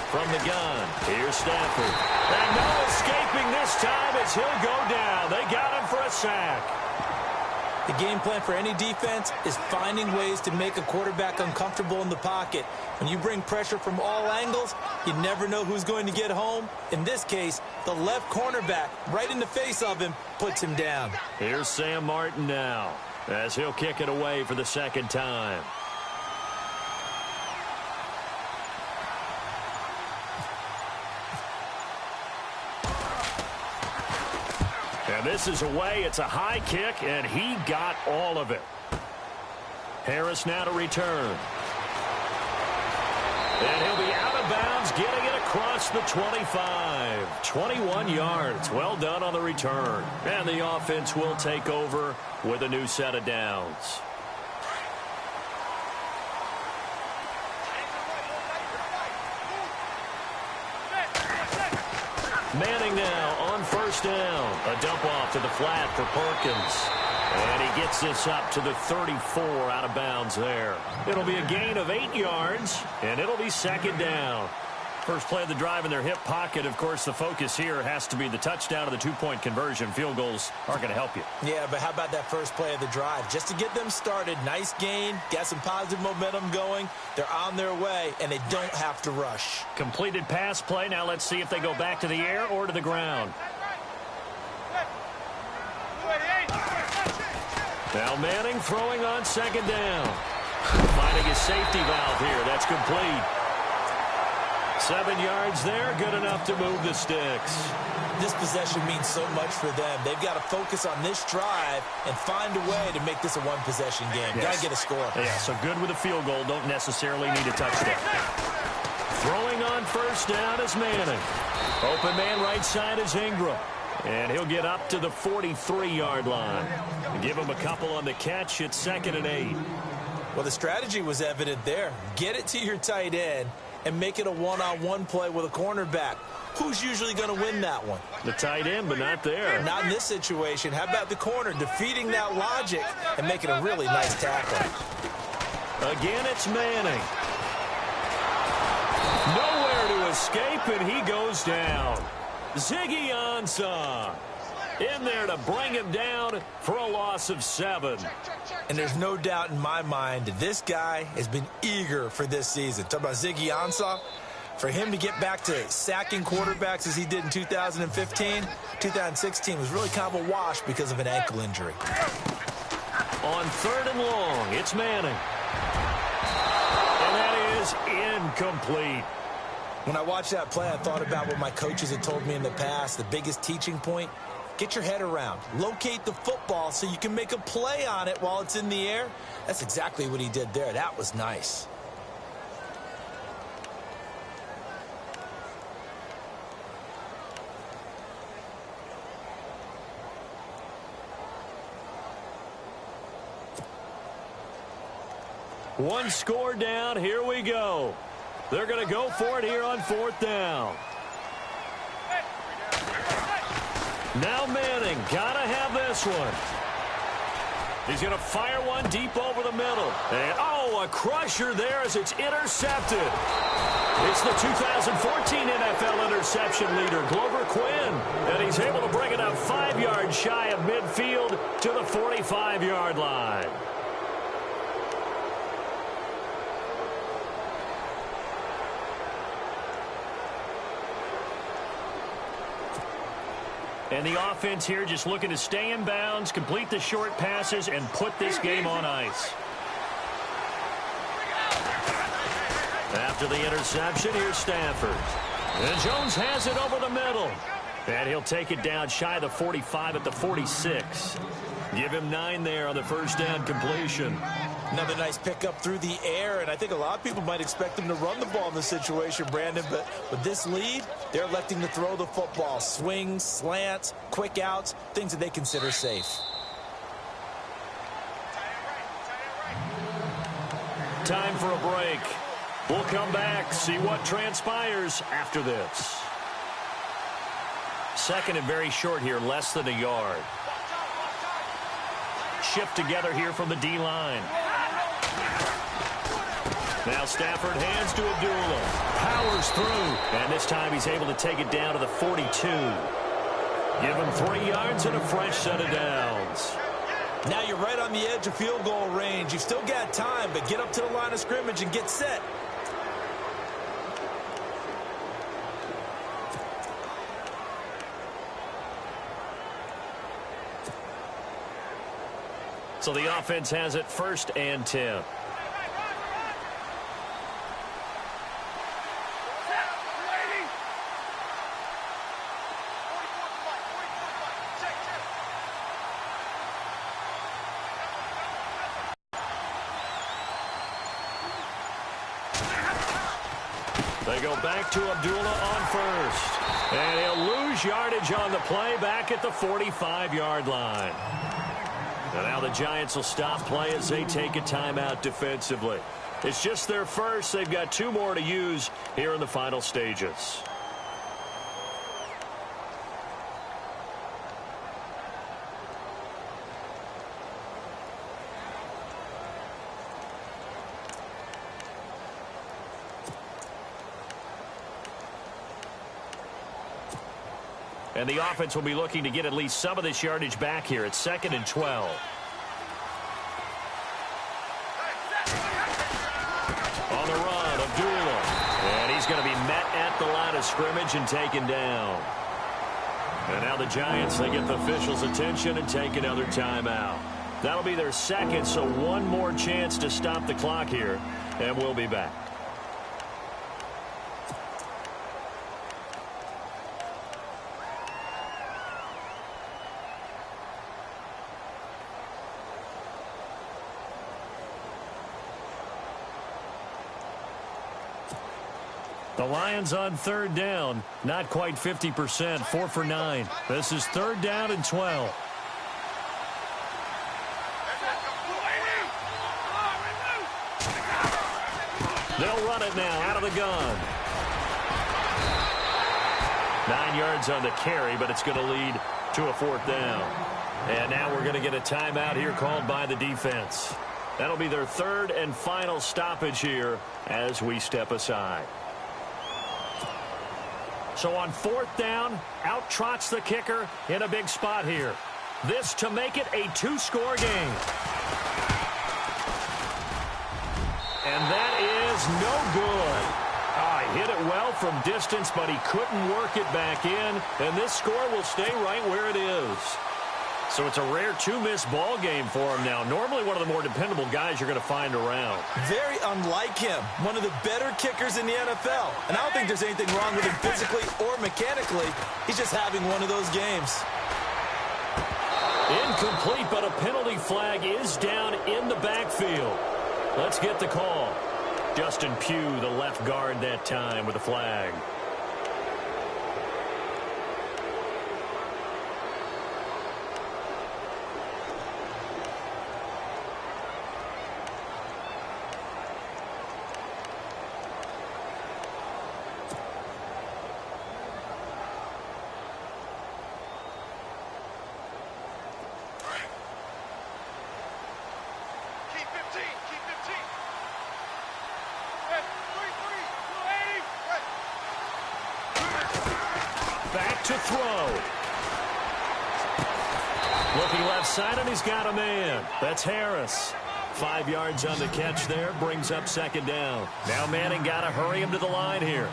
Speaker 1: From the gun, here's Stafford. And no escaping this time as he'll go down. They got him for a sack.
Speaker 2: The game plan for any defense is finding ways to make a quarterback uncomfortable in the pocket. When you bring pressure from all angles, you never know who's going to get home. In this case, the left cornerback, right in the face of him, puts him down.
Speaker 1: Here's Sam Martin now, as he'll kick it away for the 2nd time. And this is away. It's a high kick, and he got all of it. Harris now to return. And he'll be out of bounds, getting it across the 25. 21 yards. Well done on the return. And the offense will take over with a new set of downs. Manning now on first down. A dump off to the flat for Perkins. And he gets this up to the 34 out of bounds there. It'll be a gain of 8 yards, and it'll be second down. First play of the drive in their hip pocket. Of course, the focus here has to be the touchdown of the two-point conversion. Field goals aren't going to help you.
Speaker 2: Yeah, but how about that first play of the drive? Just to get them started, nice gain, got some positive momentum going. They're on their way, and they don't have to rush.
Speaker 1: Completed pass play. Now let's see if they go back to the air or to the ground. Now Manning throwing on second down. Finding his safety valve here. That's complete. 7 yards there. Good enough to move the sticks.
Speaker 2: This possession means so much for them. They've got to focus on this drive and find a way to make this a one-possession game.
Speaker 1: Yes.
Speaker 2: Got to get a score.
Speaker 1: Yeah, so good with a field goal. Don't necessarily need a touchdown. Throwing on first down is Manning. Open man right side is Ingram. And he'll get up to the 43-yard line. Give him a couple on the catch. It's 2nd and 8.
Speaker 2: Well, the strategy was evident there. Get it to your tight end and make it a one-on-one play with a cornerback. Who's usually going to win that one?
Speaker 1: The tight end, but not there.
Speaker 2: Not in this situation. How about the corner defeating that logic and making a really nice tackle?
Speaker 1: Again, it's Manning. Nowhere to escape, and he goes down. Ziggy Ansah in there to bring him down for a loss of 7.
Speaker 2: And there's no doubt in my mind that this guy has been eager for this season. Talk about Ziggy Ansah. For him to get back to sacking quarterbacks as he did in 2015, 2016 was really kind of a wash because of an ankle injury.
Speaker 1: On 3rd and long, it's Manning. And that is incomplete.
Speaker 2: When I watched that play, I thought about what my coaches had told me in the past. The biggest teaching point, get your head around. Locate the football so you can make a play on it while it's in the air. That's exactly what he did there. That was nice.
Speaker 1: One score down. Here we go. They're going to go for it here on 4th down. Now Manning, got to have this one. He's going to fire one deep over the middle. And, oh, a crusher there as it's intercepted. It's the 2014 NFL interception leader, Glover Quinn. And he's able to bring it up 5 yards shy of midfield to the 45-yard line. And the offense here just looking to stay in bounds, complete the short passes, and put this game on ice. After the interception, here's Stafford. And Jones has it over the middle. And he'll take it down shy of the 45 at the 46. Give him 9 there on the first down completion.
Speaker 2: Another nice pickup through the air, and I think a lot of people might expect him to run the ball in this situation, Brandon, but with this lead, they're electing to throw the football. Swings, slants, quick outs, things that they consider safe.
Speaker 1: Time for a break. We'll come back, see what transpires after this. 2nd and very short here, less than a yard. Shift together here from the D-line. Now Stafford hands to Abdullah. Powers through. And this time he's able to take it down to the 42. Give him 3 yards and a fresh set of downs.
Speaker 2: Now you're right on the edge of field goal range. You've still got time, but get up to the line of scrimmage and get set.
Speaker 1: So the offense has it 1st and 10. They go back to Abdullah on first. And he'll lose yardage on the play back at the 45-yard line. And now the Giants will stop play as they take a timeout defensively. It's just their first. They've got 2 more to use here in the final stages. And the offense will be looking to get at least some of this yardage back here. It's 2nd and 12. On the run, Abdullah. And he's going to be met at the line of scrimmage and taken down. And now the Giants, they get the officials' attention and take another timeout. That'll be their second, so one more chance to stop the clock here. And we'll be back. The Lions on 3rd down, not quite 50%, 4 for 9. This is 3rd down and 12. They'll run it now out of the gun. 9 yards on the carry, but it's going to lead to a 4th down. And now we're going to get a timeout here called by the defense. That'll be their 3rd and final stoppage here as we step aside. So on 4th down, out trots the kicker in a big spot here. This to make it a 2-score game. And that is no good. He hit it well from distance, but he couldn't work it back in. And this score will stay right where it is. So it's a rare 2-miss ball game for him now. Normally one of the more dependable guys you're going to find around.
Speaker 2: Very unlike him. One of the better kickers in the NFL. And I don't think there's anything wrong with him physically or mechanically. He's just having one of those games.
Speaker 1: Incomplete, but a penalty flag is down in the backfield. Let's get the call. Justin Pugh, the left guard that time with the flag. Back to throw. Looking left side, and he's got a man. That's Harris. 5 yards on the catch there, brings up 2nd down. Now Manning got to hurry him to the line here.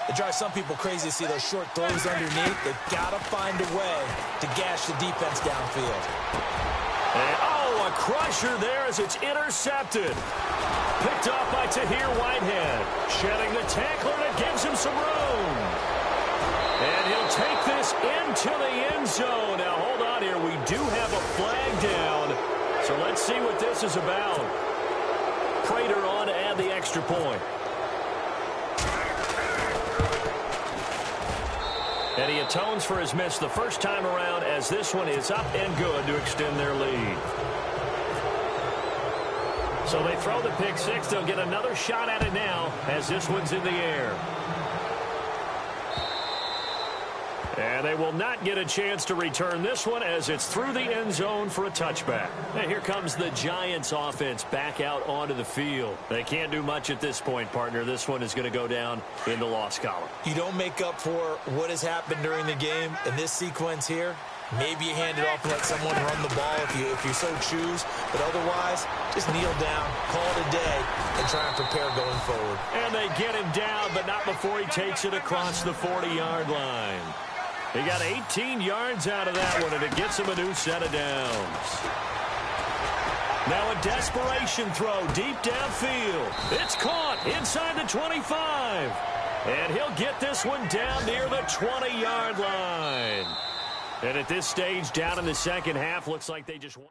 Speaker 2: It drives some people crazy to see those short throws underneath. They've got to find a way to gash the defense downfield.
Speaker 1: And, a crusher there as it's intercepted. Picked off by Tahir Whitehead. Shedding the tackler, and it gives him some room. And he'll take this into the end zone. Now, hold on here. We do have a flag down. So let's see what this is about. Prater on to add the extra point. And he atones for his miss the first time around as this one is up and good to extend their lead. So they throw the pick six. They'll get another shot at it now as this one's in the air. And they will not get a chance to return this one as it's through the end zone for a touchback. And here comes the Giants offense back out onto the field. They can't do much at this point, partner. This one is going to go down in the loss column.
Speaker 2: You don't make up for what has happened during the game in this sequence here. Maybe you hand it off and let someone run the ball if you so choose. But otherwise, just kneel down, call it a day, and try and prepare going forward.
Speaker 1: And they get him down, but not before he takes it across the 40-yard line. He got 18 yards out of that one, and it gets him a new set of downs. Now a desperation throw deep downfield. It's caught inside the 25. And he'll get this one down near the 20-yard line. And at this stage, down in the second half, looks like they just won.